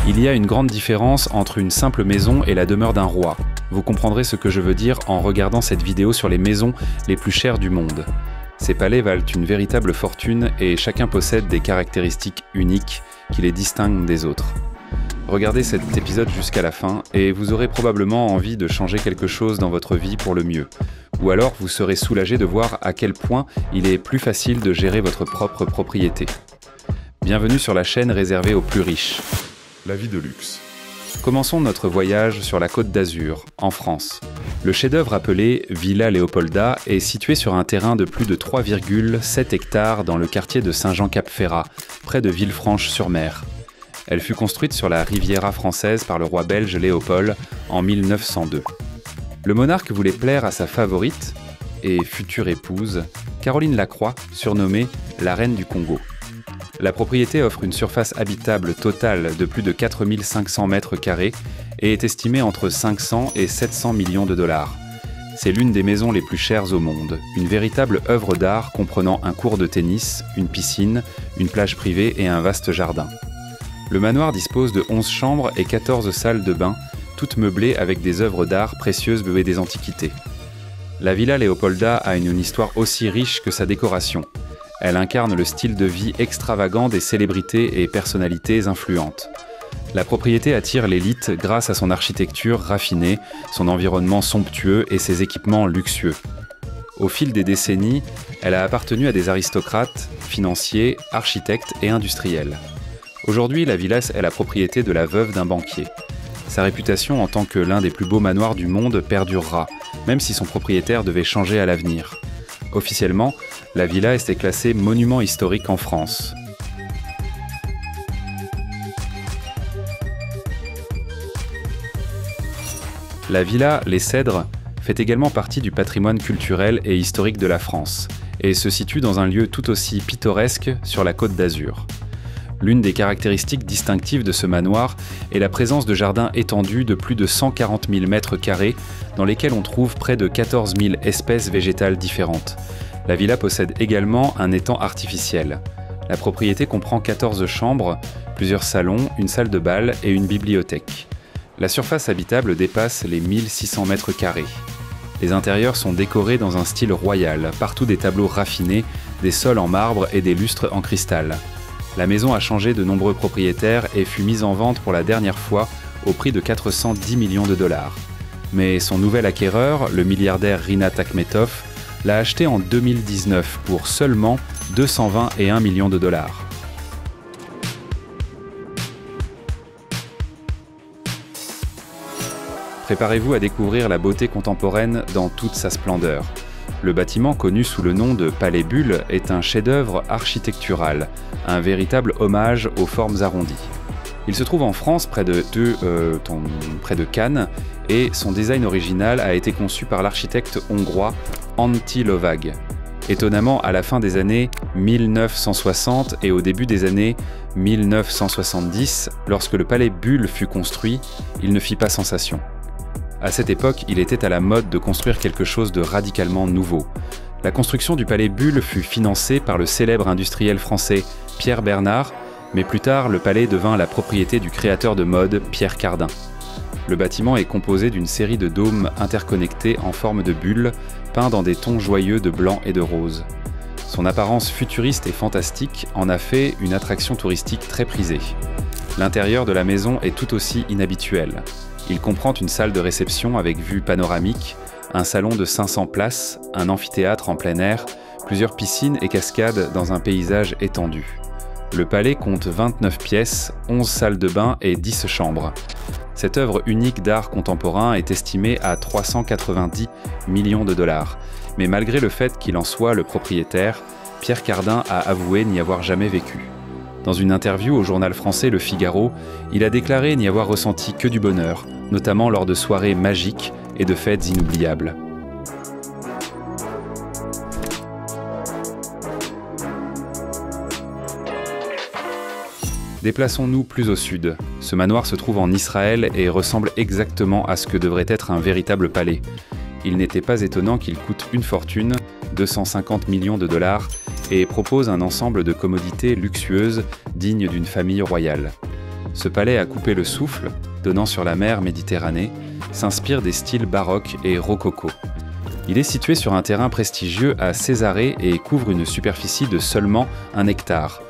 Il y a une grande différence entre une simple maison et la demeure d'un roi. Vous comprendrez ce que je veux dire en regardant cette vidéo sur les maisons les plus chères du monde. Ces palais valent une véritable fortune et chacun possède des caractéristiques uniques qui les distinguent des autres. Regardez cet épisode jusqu'à la fin et vous aurez probablement envie de changer quelque chose dans votre vie pour le mieux. Ou alors vous serez soulagé de voir à quel point il est plus facile de gérer votre propre propriété. Bienvenue sur la chaîne réservée aux plus riches. La vie de luxe. Commençons notre voyage sur la Côte d'Azur, en France. Le chef-d'œuvre appelé Villa Leopolda est situé sur un terrain de plus de 3,7 hectares dans le quartier de Saint-Jean-Cap-Ferrat, près de Villefranche-sur-Mer. Elle fut construite sur la Riviera française par le roi belge Léopold en 1902. Le monarque voulait plaire à sa favorite et future épouse, Caroline Lacroix, surnommée la Reine du Congo. La propriété offre une surface habitable totale de plus de 4500 mètres carrés et est estimée entre 500 et 700 millions de dollars. C'est l'une des maisons les plus chères au monde, une véritable œuvre d'art comprenant un court de tennis, une piscine, une plage privée et un vaste jardin. Le manoir dispose de 11 chambres et 14 salles de bain, toutes meublées avec des œuvres d'art précieuses et des antiquités. La Villa Leopolda a une histoire aussi riche que sa décoration. Elle incarne le style de vie extravagant des célébrités et personnalités influentes. La propriété attire l'élite grâce à son architecture raffinée, son environnement somptueux et ses équipements luxueux. Au fil des décennies, elle a appartenu à des aristocrates, financiers, architectes et industriels. Aujourd'hui, la villa est la propriété de la veuve d'un banquier. Sa réputation en tant que l'un des plus beaux manoirs du monde perdurera, même si son propriétaire devait changer à l'avenir. Officiellement, la villa est classée monument historique en France. La villa Les Cèdres fait également partie du patrimoine culturel et historique de la France et se situe dans un lieu tout aussi pittoresque sur la Côte d'Azur. L'une des caractéristiques distinctives de ce manoir est la présence de jardins étendus de plus de 140 000 mètres carrés dans lesquels on trouve près de 14 000 espèces végétales différentes. La villa possède également un étang artificiel. La propriété comprend 14 chambres, plusieurs salons, une salle de bal et une bibliothèque. La surface habitable dépasse les 1600 mètres carrés. Les intérieurs sont décorés dans un style royal, partout des tableaux raffinés, des sols en marbre et des lustres en cristal. La maison a changé de nombreux propriétaires et fut mise en vente pour la dernière fois au prix de 410 millions de dollars. Mais son nouvel acquéreur, le milliardaire Rinat Akhmetov, l'a acheté en 2019 pour seulement 221 millions de dollars. Préparez-vous à découvrir la beauté contemporaine dans toute sa splendeur. Le bâtiment, connu sous le nom de Palais Bulle, est un chef-d'œuvre architectural, un véritable hommage aux formes arrondies. Il se trouve en France, près de Cannes, et son design original a été conçu par l'architecte hongrois Antti Lovag. Étonnamment, à la fin des années 1960 et au début des années 1970, lorsque le Palais Bulle fut construit, il ne fit pas sensation. À cette époque, il était à la mode de construire quelque chose de radicalement nouveau. La construction du Palais Bulle fut financée par le célèbre industriel français Pierre Bernard, mais plus tard, le palais devint la propriété du créateur de mode Pierre Cardin. Le bâtiment est composé d'une série de dômes interconnectés en forme de bulle, peints dans des tons joyeux de blanc et de rose. Son apparence futuriste et fantastique en a fait une attraction touristique très prisée. L'intérieur de la maison est tout aussi inhabituel. Il comprend une salle de réception avec vue panoramique, un salon de 500 places, un amphithéâtre en plein air, plusieurs piscines et cascades dans un paysage étendu. Le palais compte 29 pièces, 11 salles de bain et 10 chambres. Cette œuvre unique d'art contemporain est estimée à 390 millions de dollars. Mais malgré le fait qu'il en soit le propriétaire, Pierre Cardin a avoué n'y avoir jamais vécu. Dans une interview au journal français Le Figaro, il a déclaré n'y avoir ressenti que du bonheur, notamment lors de soirées magiques et de fêtes inoubliables. Déplaçons-nous plus au sud. Ce manoir se trouve en Israël et ressemble exactement à ce que devrait être un véritable palais. Il n'était pas étonnant qu'il coûte une fortune, 250 millions de dollars, et propose un ensemble de commodités luxueuses dignes d'une famille royale. Ce palais à couper le souffle, donnant sur la mer Méditerranée, s'inspire des styles baroque et rococo. Il est situé sur un terrain prestigieux à Césarée et couvre une superficie de seulement 1 hectare.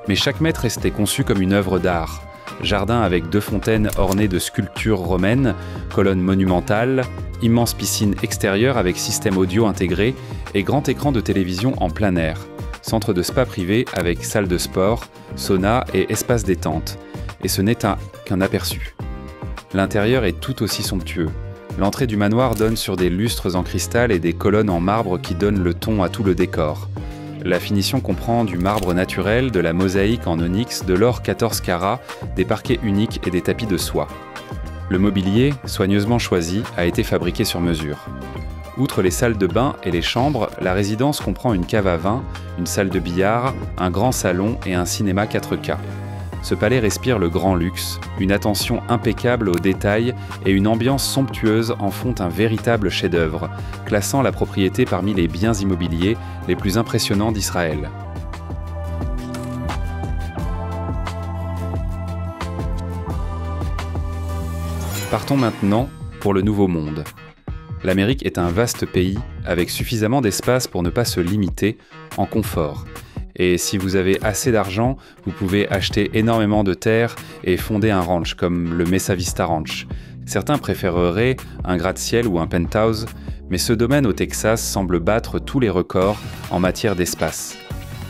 Mais chaque mètre restait conçu comme une œuvre d'art. Jardin avec 2 fontaines ornées de sculptures romaines, colonnes monumentales, immense piscine extérieure avec système audio intégré et grand écran de télévision en plein air. Centre de spa privé avec salle de sport, sauna et espace détente. Et ce n'est qu'un aperçu. L'intérieur est tout aussi somptueux. L'entrée du manoir donne sur des lustres en cristal et des colonnes en marbre qui donnent le ton à tout le décor. La finition comprend du marbre naturel, de la mosaïque en onyx, de l'or 14 carats, des parquets uniques et des tapis de soie. Le mobilier, soigneusement choisi, a été fabriqué sur mesure. Outre les salles de bain et les chambres, la résidence comprend une cave à vin, une salle de billard, un grand salon et un cinéma 4K. Ce palais respire le grand luxe, une attention impeccable aux détails et une ambiance somptueuse en font un véritable chef-d'œuvre, classant la propriété parmi les biens immobiliers les plus impressionnants d'Israël. Partons maintenant pour le Nouveau Monde. L'Amérique est un vaste pays avec suffisamment d'espace pour ne pas se limiter en confort. Et si vous avez assez d'argent, vous pouvez acheter énormément de terres et fonder un ranch comme le Mesa Vista Ranch. Certains préféreraient un gratte-ciel ou un penthouse, mais ce domaine au Texas semble battre tous les records en matière d'espace.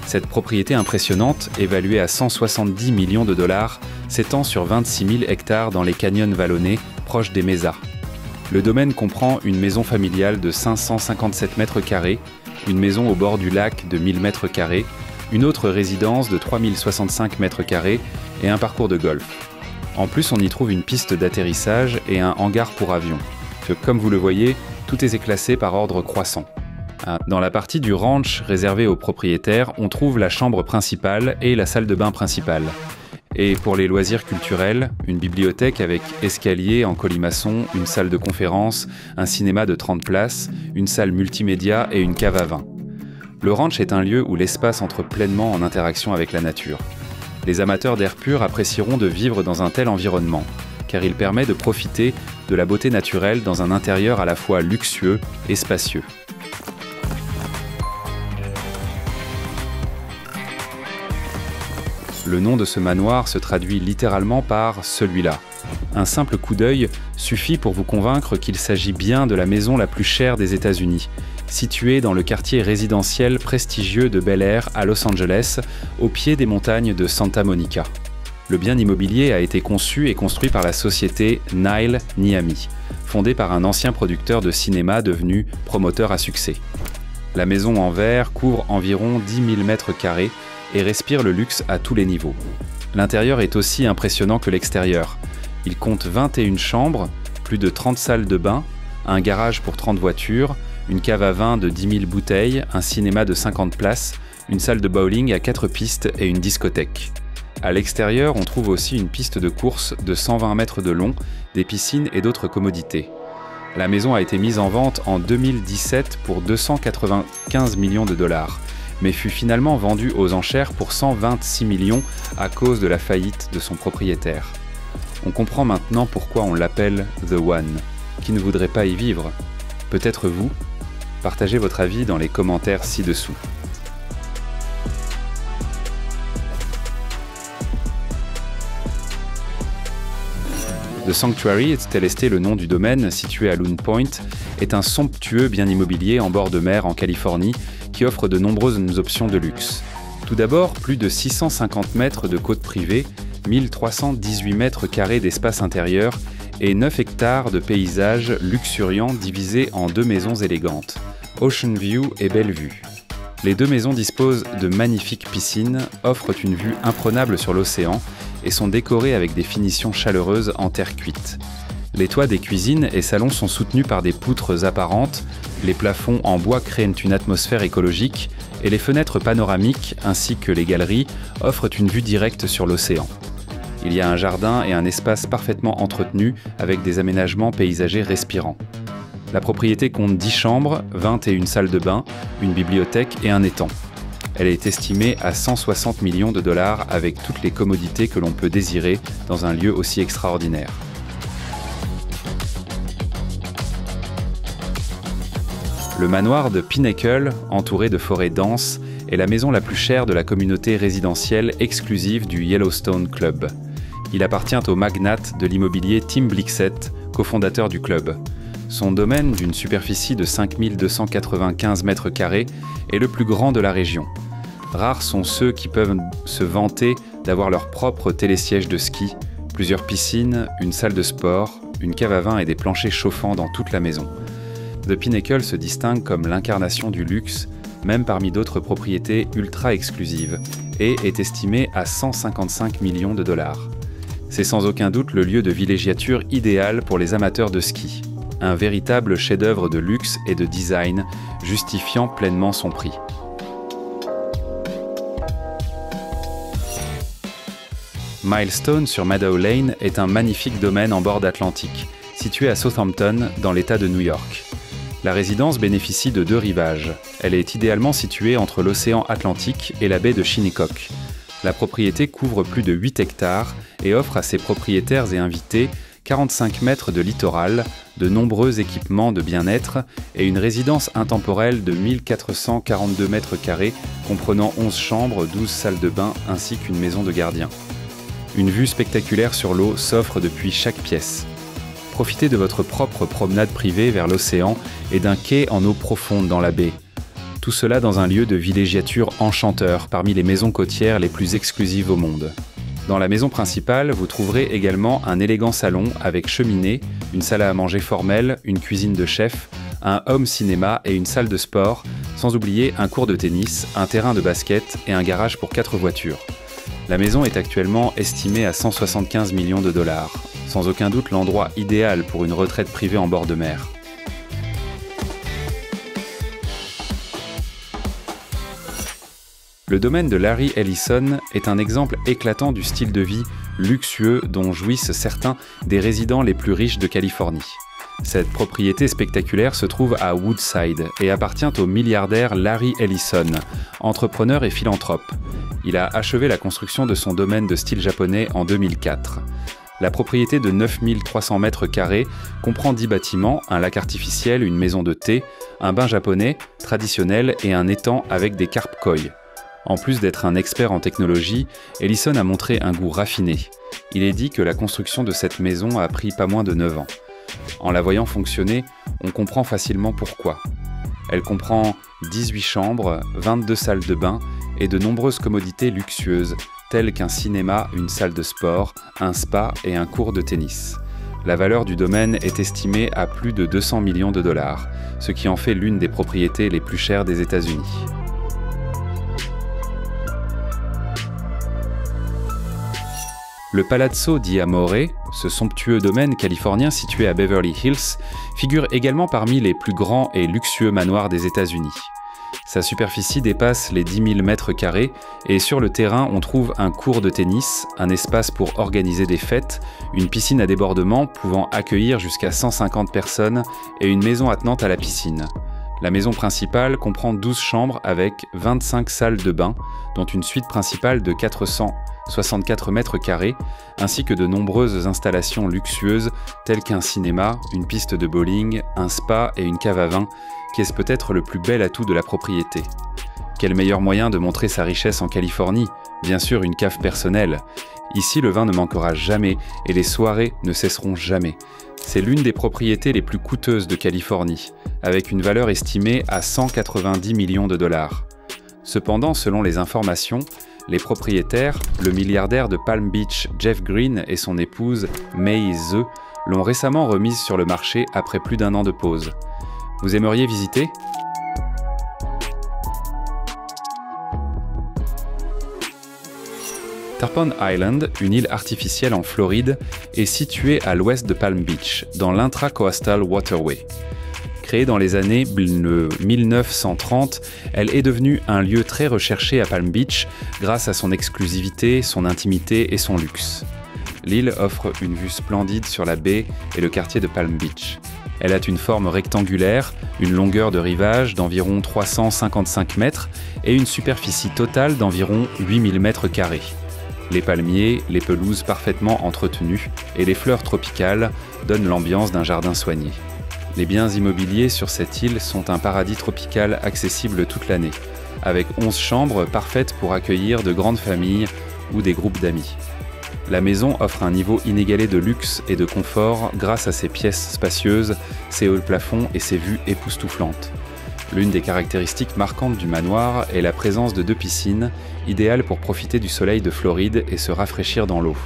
Cette propriété impressionnante, évaluée à 170 millions de dollars, s'étend sur 26 000 hectares dans les canyons vallonnés proches des Mesas. Le domaine comprend une maison familiale de 557 mètres carrés, une maison au bord du lac de 1000 mètres carrés, une autre résidence de 3065 mètres carrés et un parcours de golf. En plus, on y trouve une piste d'atterrissage et un hangar pour avions. Comme vous le voyez, tout est classé par ordre croissant. Dans la partie du ranch réservée aux propriétaires, on trouve la chambre principale et la salle de bain principale. Et pour les loisirs culturels, une bibliothèque avec escalier en colimaçon, une salle de conférence, un cinéma de 30 places, une salle multimédia et une cave à vin. Le ranch est un lieu où l'espace entre pleinement en interaction avec la nature. Les amateurs d'air pur apprécieront de vivre dans un tel environnement, car il permet de profiter de la beauté naturelle dans un intérieur à la fois luxueux et spacieux. Le nom de ce manoir se traduit littéralement par « celui-là ». Un simple coup d'œil suffit pour vous convaincre qu'il s'agit bien de la maison la plus chère des États-Unis, située dans le quartier résidentiel prestigieux de Bel Air à Los Angeles, au pied des montagnes de Santa Monica. Le bien immobilier a été conçu et construit par la société Nile Niami, fondée par un ancien producteur de cinéma devenu promoteur à succès. La maison en verre couvre environ 10 000 mètres carrés et respire le luxe à tous les niveaux. L'intérieur est aussi impressionnant que l'extérieur. Il compte 21 chambres, plus de 30 salles de bain, un garage pour 30 voitures, une cave à vin de 10 000 bouteilles, un cinéma de 50 places, une salle de bowling à 4 pistes et une discothèque. À l'extérieur, on trouve aussi une piste de course de 120 mètres de long, des piscines et d'autres commodités. La maison a été mise en vente en 2017 pour 295 millions de dollars, mais fut finalement vendue aux enchères pour 126 millions à cause de la faillite de son propriétaire. On comprend maintenant pourquoi on l'appelle The One. Qui ne voudrait pas y vivre? Peut-être vous? Partagez votre avis dans les commentaires ci-dessous. The Sanctuary, tel est le nom du domaine situé à Loon Point, est un somptueux bien immobilier en bord de mer en Californie qui offre de nombreuses options de luxe. Tout d'abord, plus de 650 mètres de côte privée, 1318 mètres carrés d'espace intérieur et 9 hectares de paysages luxuriants divisés en 2 maisons élégantes, Ocean View et Bellevue. Les 2 maisons disposent de magnifiques piscines, offrent une vue imprenable sur l'océan et sont décorées avec des finitions chaleureuses en terre cuite. Les toits des cuisines et salons sont soutenus par des poutres apparentes, les plafonds en bois créent une atmosphère écologique et les fenêtres panoramiques ainsi que les galeries offrent une vue directe sur l'océan. Il y a un jardin et un espace parfaitement entretenu avec des aménagements paysagers respirants. La propriété compte 10 chambres, 21 salles de bain, une bibliothèque et un étang. Elle est estimée à 160 millions de dollars avec toutes les commodités que l'on peut désirer dans un lieu aussi extraordinaire. Le manoir de Pinnacle, entouré de forêts denses, est la maison la plus chère de la communauté résidentielle exclusive du Yellowstone Club. Il appartient au magnate de l'immobilier Tim Blixet, cofondateur du club. Son domaine, d'une superficie de 5295 mètres carrés, est le plus grand de la région. Rares sont ceux qui peuvent se vanter d'avoir leur propre télésiège de ski, plusieurs piscines, une salle de sport, une cave à vin et des planchers chauffants dans toute la maison. The Pinnacle se distingue comme l'incarnation du luxe, même parmi d'autres propriétés ultra exclusives, et est estimé à 155 millions de dollars. C'est sans aucun doute le lieu de villégiature idéal pour les amateurs de ski. Un véritable chef-d'œuvre de luxe et de design, justifiant pleinement son prix. Milestone sur Meadow Lane est un magnifique domaine en bord d'Atlantique, situé à Southampton, dans l'État de New York. La résidence bénéficie de 2 rivages. Elle est idéalement située entre l'océan Atlantique et la baie de Shinnecock. La propriété couvre plus de 8 hectares et offre à ses propriétaires et invités 45 mètres de littoral, de nombreux équipements de bien-être et une résidence intemporelle de 1442 mètres carrés comprenant 11 chambres, 12 salles de bain ainsi qu'une maison de gardien. Une vue spectaculaire sur l'eau s'offre depuis chaque pièce. Profitez de votre propre promenade privée vers l'océan et d'un quai en eau profonde dans la baie. Tout cela dans un lieu de villégiature enchanteur parmi les maisons côtières les plus exclusives au monde. Dans la maison principale, vous trouverez également un élégant salon avec cheminée, une salle à manger formelle, une cuisine de chef, un home cinéma et une salle de sport, sans oublier un court de tennis, un terrain de basket et un garage pour 4 voitures. La maison est actuellement estimée à 175 millions de dollars. Sans aucun doute l'endroit idéal pour une retraite privée en bord de mer. Le domaine de Larry Ellison est un exemple éclatant du style de vie luxueux dont jouissent certains des résidents les plus riches de Californie. Cette propriété spectaculaire se trouve à Woodside et appartient au milliardaire Larry Ellison, entrepreneur et philanthrope. Il a achevé la construction de son domaine de style japonais en 2004. La propriété de 9300 mètres carrés comprend 10 bâtiments, un lac artificiel, une maison de thé, un bain japonais traditionnel et un étang avec des carpes koi. En plus d'être un expert en technologie, Ellison a montré un goût raffiné. Il est dit que la construction de cette maison a pris pas moins de 9 ans. En la voyant fonctionner, on comprend facilement pourquoi. Elle comprend 18 chambres, 22 salles de bain et de nombreuses commodités luxueuses, telles qu'un cinéma, une salle de sport, un spa et un court de tennis. La valeur du domaine est estimée à plus de 200 millions de dollars, ce qui en fait l'une des propriétés les plus chères des États-Unis. Le Palazzo di Amore, ce somptueux domaine californien situé à Beverly Hills, figure également parmi les plus grands et luxueux manoirs des États-Unis. Sa superficie dépasse les 10 000 mètres carrés et sur le terrain on trouve un court de tennis, un espace pour organiser des fêtes, une piscine à débordement pouvant accueillir jusqu'à 150 personnes et une maison attenante à la piscine. La maison principale comprend 12 chambres avec 25 salles de bain, dont une suite principale de 464 mètres carrés, ainsi que de nombreuses installations luxueuses telles qu'un cinéma, une piste de bowling, un spa et une cave à vin, qui est peut-être le plus bel atout de la propriété. Quel meilleur moyen de montrer sa richesse en Californie? Bien sûr, une cave personnelle. Ici, le vin ne manquera jamais et les soirées ne cesseront jamais. C'est l'une des propriétés les plus coûteuses de Californie, avec une valeur estimée à 190 millions de dollars. Cependant, selon les informations, les propriétaires, le milliardaire de Palm Beach Jeff Green et son épouse May Zhe, l'ont récemment remise sur le marché après plus d'1 an de pause. Vous aimeriez visiter ? Tarpon Island, une île artificielle en Floride, est située à l'ouest de Palm Beach, dans l'Intra-Coastal Waterway. Créée dans les années 1930, elle est devenue un lieu très recherché à Palm Beach grâce à son exclusivité, son intimité et son luxe. l'île offre une vue splendide sur la baie et le quartier de Palm Beach. Elle a une forme rectangulaire, une longueur de rivage d'environ 355 mètres et une superficie totale d'environ 8000 mètres carrés. Les palmiers, les pelouses parfaitement entretenues et les fleurs tropicales donnent l'ambiance d'un jardin soigné. Les biens immobiliers sur cette île sont un paradis tropical accessible toute l'année, avec 11 chambres parfaites pour accueillir de grandes familles ou des groupes d'amis. La maison offre un niveau inégalé de luxe et de confort grâce à ses pièces spacieuses, ses hauts plafonds et ses vues époustouflantes. L'une des caractéristiques marquantes du manoir est la présence de 2 piscines, idéales pour profiter du soleil de Floride et se rafraîchir dans l'eau.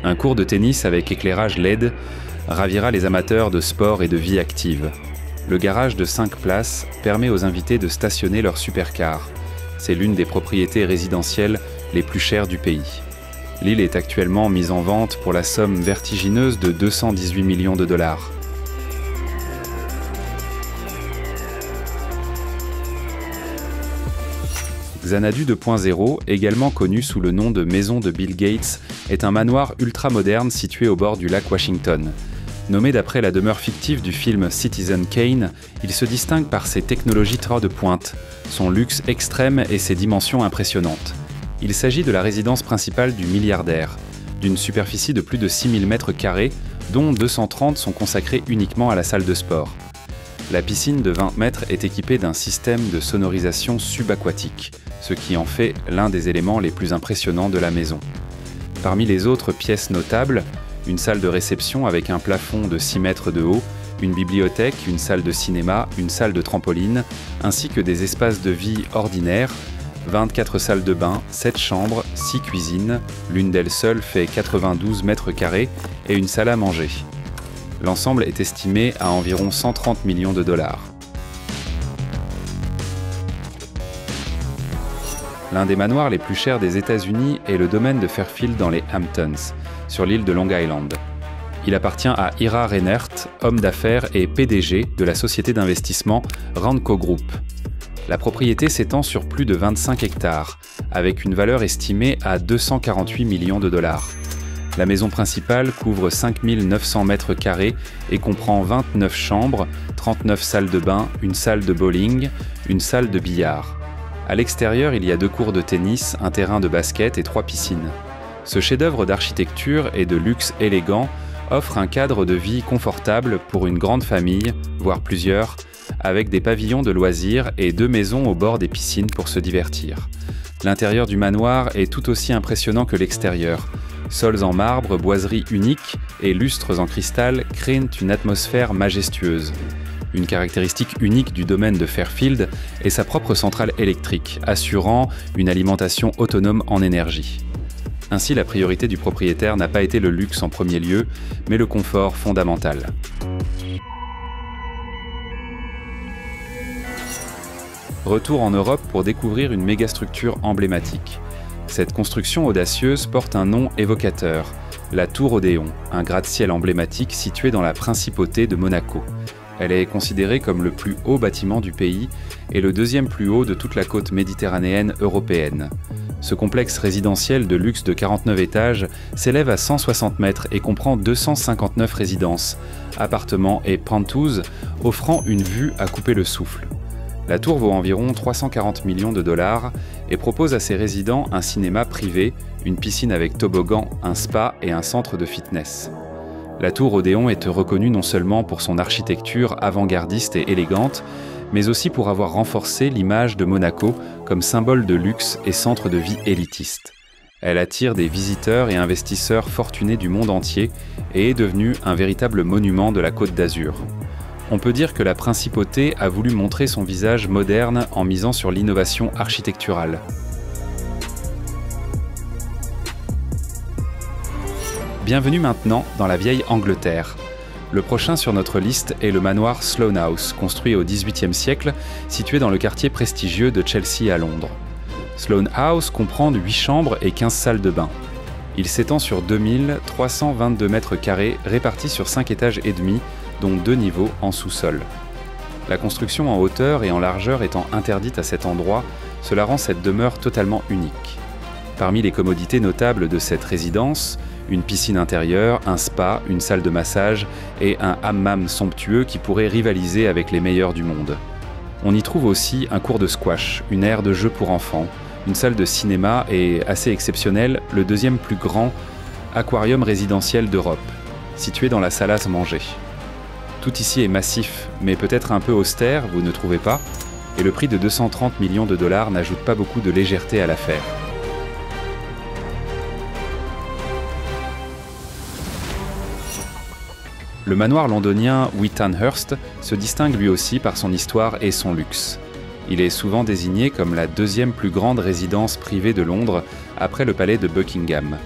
Un court de tennis avec éclairage LED ravira les amateurs de sport et de vie active. Le garage de 5 places permet aux invités de stationner leur supercar. C'est l'une des propriétés résidentielles les plus chères du pays. L'île est actuellement mise en vente pour la somme vertigineuse de 218 millions de dollars. Xanadu 2.0, également connu sous le nom de Maison de Bill Gates, est un manoir ultra-moderne situé au bord du lac Washington. Nommé d'après la demeure fictive du film Citizen Kane, il se distingue par ses technologies trop de pointe, son luxe extrême et ses dimensions impressionnantes. Il s'agit de la résidence principale du milliardaire, d'une superficie de plus de 6000 m², dont 230 sont consacrés uniquement à la salle de sport. La piscine de 20 mètres est équipée d'un système de sonorisation subaquatique, ce qui en fait l'un des éléments les plus impressionnants de la maison. Parmi les autres pièces notables, une salle de réception avec un plafond de 6 mètres de haut, une bibliothèque, une salle de cinéma, une salle de trampoline, ainsi que des espaces de vie ordinaires, 24 salles de bain, 7 chambres, 6 cuisines, l'une d'elles seule fait 92 m² et une salle à manger. L'ensemble est estimé à environ 130 millions de dollars. L'un des manoirs les plus chers des États-Unis est le domaine de Fairfield dans les Hamptons, sur l'île de Long Island. Il appartient à Ira Reinert, homme d'affaires et PDG de la société d'investissement Randco Group. La propriété s'étend sur plus de 25 hectares, avec une valeur estimée à 248 millions de dollars. La maison principale couvre 5900 m² et comprend 29 chambres, 39 salles de bain, une salle de bowling, une salle de billard. À l'extérieur, il y a 2 cours de tennis, un terrain de basket et 3 piscines. Ce chef-d'œuvre d'architecture et de luxe élégant offre un cadre de vie confortable pour une grande famille, voire plusieurs, avec des pavillons de loisirs et 2 maisons au bord des piscines pour se divertir. L'intérieur du manoir est tout aussi impressionnant que l'extérieur. Sols en marbre, boiseries uniques et lustres en cristal créent une atmosphère majestueuse. Une caractéristique unique du domaine de Fairfield est sa propre centrale électrique, assurant une alimentation autonome en énergie. Ainsi, la priorité du propriétaire n'a pas été le luxe en premier lieu, mais le confort fondamental. Retour en Europe pour découvrir une mégastructure emblématique. Cette construction audacieuse porte un nom évocateur, la Tour Odéon, un gratte-ciel emblématique situé dans la principauté de Monaco. Elle est considérée comme le plus haut bâtiment du pays et le 2e plus haut de toute la côte méditerranéenne européenne. Ce complexe résidentiel de luxe de 49 étages s'élève à 160 mètres et comprend 259 résidences, appartements et penthouse, offrant une vue à couper le souffle. La tour vaut environ 340 millions de dollars et propose à ses résidents un cinéma privé, une piscine avec toboggan, un spa et un centre de fitness. La tour Odéon est reconnue non seulement pour son architecture avant-gardiste et élégante, mais aussi pour avoir renforcé l'image de Monaco comme symbole de luxe et centre de vie élitiste. Elle attire des visiteurs et investisseurs fortunés du monde entier et est devenue un véritable monument de la Côte d'Azur. On peut dire que la principauté a voulu montrer son visage moderne en misant sur l'innovation architecturale. Bienvenue maintenant dans la vieille Angleterre. Le prochain sur notre liste est le manoir Sloane House, construit au XVIIIe siècle, situé dans le quartier prestigieux de Chelsea à Londres. Sloane House comprend 8 chambres et 15 salles de bain. Il s'étend sur 2322 m² répartis sur 5 étages et demi, dont 2 niveaux en sous-sol. La construction en hauteur et en largeur étant interdite à cet endroit, cela rend cette demeure totalement unique. Parmi les commodités notables de cette résidence, Une piscine intérieure, un spa, une salle de massage et un hammam somptueux qui pourrait rivaliser avec les meilleurs du monde. On y trouve aussi un cours de squash, une aire de jeu pour enfants, une salle de cinéma et, assez exceptionnel, le deuxième plus grand aquarium résidentiel d'Europe, situé dans la salle à manger. Tout ici est massif, mais peut-être un peu austère, vous ne trouvez pas? Et le prix de 230 millions de dollars n'ajoute pas beaucoup de légèreté à l'affaire. Le manoir londonien Wyttenhurst se distingue lui aussi par son histoire et son luxe. Il est souvent désigné comme la deuxième plus grande résidence privée de Londres après le palais de Buckingham.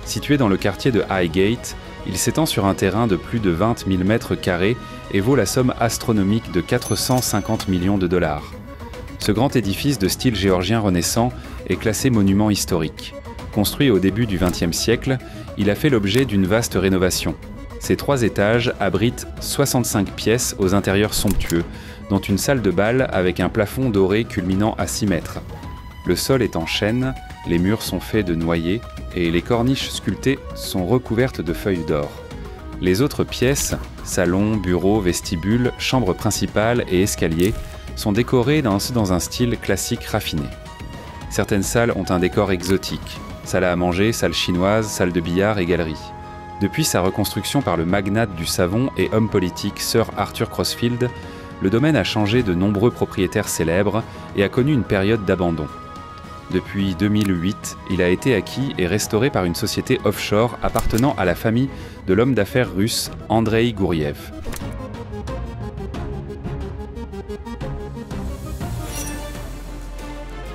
Situé dans le quartier de Highgate, il s'étend sur un terrain de plus de 20 000 mètres carrés et vaut la somme astronomique de 450 millions de dollars. Ce grand édifice de style géorgien renaissant est classé monument historique. Construit au début du XXe siècle, il a fait l'objet d'une vaste rénovation. Ses 3 étages abritent 65 pièces aux intérieurs somptueux, dont une salle de bal avec un plafond doré culminant à 6 mètres. Le sol est en chêne, les murs sont faits de noyer et les corniches sculptées sont recouvertes de feuilles d'or. Les autres pièces, salon, bureau, vestibule, chambre principale et escalier, sont décorées dans un style classique raffiné. Certaines salles ont un décor exotique, salle à manger, salle chinoise, salle de billard et galerie. Depuis sa reconstruction par le magnate du savon et homme politique Sir Arthur Crossfield, le domaine a changé de nombreux propriétaires célèbres et a connu une période d'abandon. Depuis 2008, il a été acquis et restauré par une société offshore appartenant à la famille de l'homme d'affaires russe Andrei Gouriev.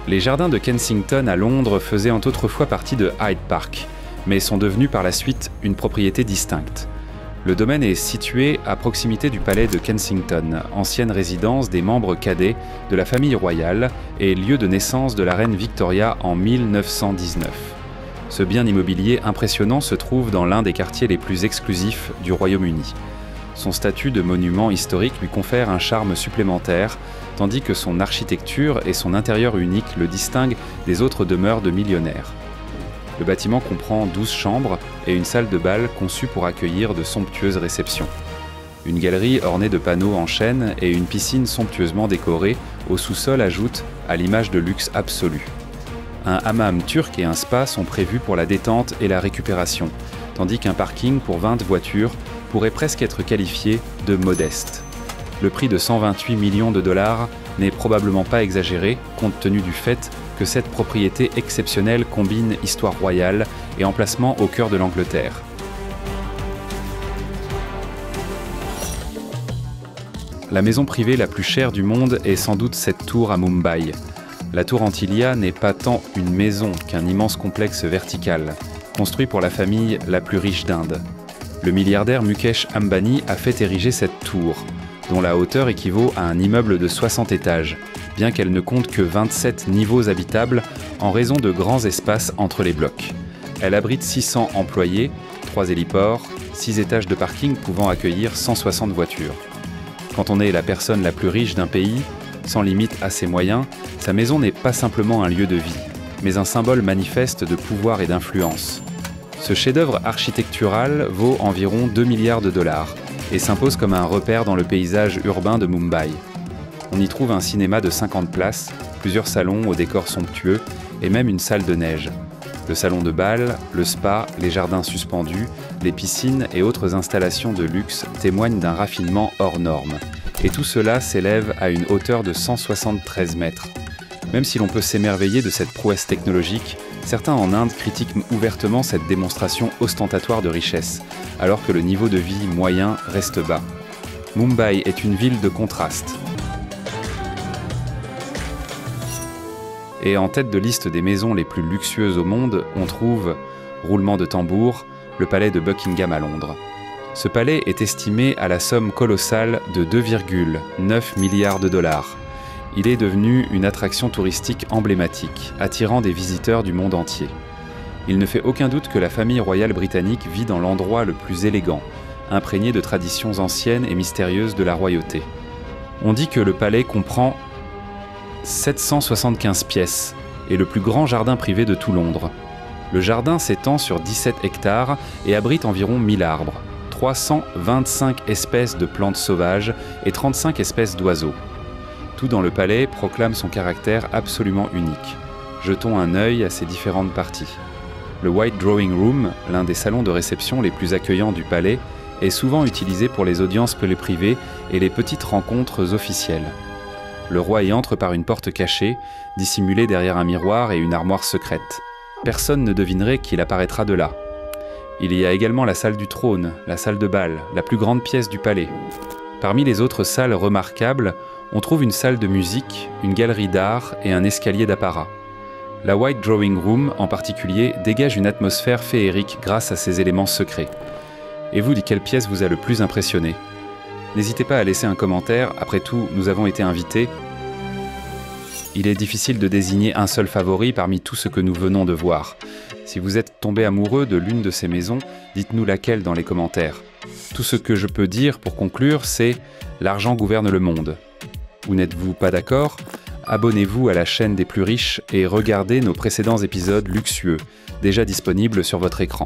Les jardins de Kensington à Londres faisaient autrefois partie de Hyde Park, mais sont devenus par la suite une propriété distincte. Le domaine est situé à proximité du palais de Kensington, ancienne résidence des membres cadets de la famille royale et lieu de naissance de la reine Victoria en 1919. Ce bien immobilier impressionnant se trouve dans l'un des quartiers les plus exclusifs du Royaume-Uni. Son statut de monument historique lui confère un charme supplémentaire, tandis que son architecture et son intérieur unique le distinguent des autres demeures de millionnaires. Le bâtiment comprend 12 chambres et une salle de bal conçue pour accueillir de somptueuses réceptions. Une galerie ornée de panneaux en chêne et une piscine somptueusement décorée au sous-sol ajoutent à l'image de luxe absolu. Un hammam turc et un spa sont prévus pour la détente et la récupération, tandis qu'un parking pour 20 voitures pourrait presque être qualifié de modeste. Le prix de 128 millions de dollars n'est probablement pas exagéré compte tenu du fait que cette propriété exceptionnelle combine histoire royale et emplacement au cœur de l'Angleterre. La maison privée la plus chère du monde est sans doute cette tour à Mumbai. La tour Antilia n'est pas tant une maison qu'un immense complexe vertical, construit pour la famille la plus riche d'Inde. Le milliardaire Mukesh Ambani a fait ériger cette tour, dont la hauteur équivaut à un immeuble de 60 étages, bien qu'elle ne compte que 27 niveaux habitables en raison de grands espaces entre les blocs. Elle abrite 600 employés, 3 héliports, 6 étages de parking pouvant accueillir 160 voitures. Quand on est la personne la plus riche d'un pays, sans limite à ses moyens, sa maison n'est pas simplement un lieu de vie, mais un symbole manifeste de pouvoir et d'influence. Ce chef-d'œuvre architectural vaut environ 2 milliards de dollars et s'impose comme un repère dans le paysage urbain de Mumbai. On y trouve un cinéma de 50 places, plusieurs salons aux décors somptueux et même une salle de neige. Le salon de bal, le spa, les jardins suspendus, les piscines et autres installations de luxe témoignent d'un raffinement hors norme. Et tout cela s'élève à une hauteur de 173 mètres. Même si l'on peut s'émerveiller de cette prouesse technologique, certains en Inde critiquent ouvertement cette démonstration ostentatoire de richesse, alors que le niveau de vie moyen reste bas. Mumbai est une ville de contraste. Et en tête de liste des maisons les plus luxueuses au monde, on trouve, roulement de tambour, le palais de Buckingham à Londres. Ce palais est estimé à la somme colossale de 2,9 milliards de dollars. Il est devenu une attraction touristique emblématique, attirant des visiteurs du monde entier. Il ne fait aucun doute que la famille royale britannique vit dans l'endroit le plus élégant, imprégné de traditions anciennes et mystérieuses de la royauté. On dit que le palais comprend 775 pièces et le plus grand jardin privé de tout Londres. Le jardin s'étend sur 17 hectares et abrite environ 1000 arbres, 325 espèces de plantes sauvages et 35 espèces d'oiseaux. Tout dans le palais proclame son caractère absolument unique. Jetons un œil à ses différentes parties. Le White Drawing Room, l'un des salons de réception les plus accueillants du palais, est souvent utilisé pour les audiences privées et les petites rencontres officielles. Le roi y entre par une porte cachée, dissimulée derrière un miroir et une armoire secrète. Personne ne devinerait qu'il apparaîtra de là. Il y a également la salle du trône, la salle de bal, la plus grande pièce du palais. Parmi les autres salles remarquables, on trouve une salle de musique, une galerie d'art et un escalier d'apparat. La White Drawing Room, en particulier, dégage une atmosphère féerique grâce à ses éléments secrets. Et vous, de quelle pièce vous a le plus impressionné ? N'hésitez pas à laisser un commentaire, après tout, nous avons été invités. Il est difficile de désigner un seul favori parmi tout ce que nous venons de voir. Si vous êtes tombé amoureux de l'une de ces maisons, dites-nous laquelle dans les commentaires. Tout ce que je peux dire pour conclure, c'est « l'argent gouverne le monde ». Ou n'êtes-vous pas d'accord ? Abonnez-vous à la chaîne des plus riches et regardez nos précédents épisodes luxueux, déjà disponibles sur votre écran.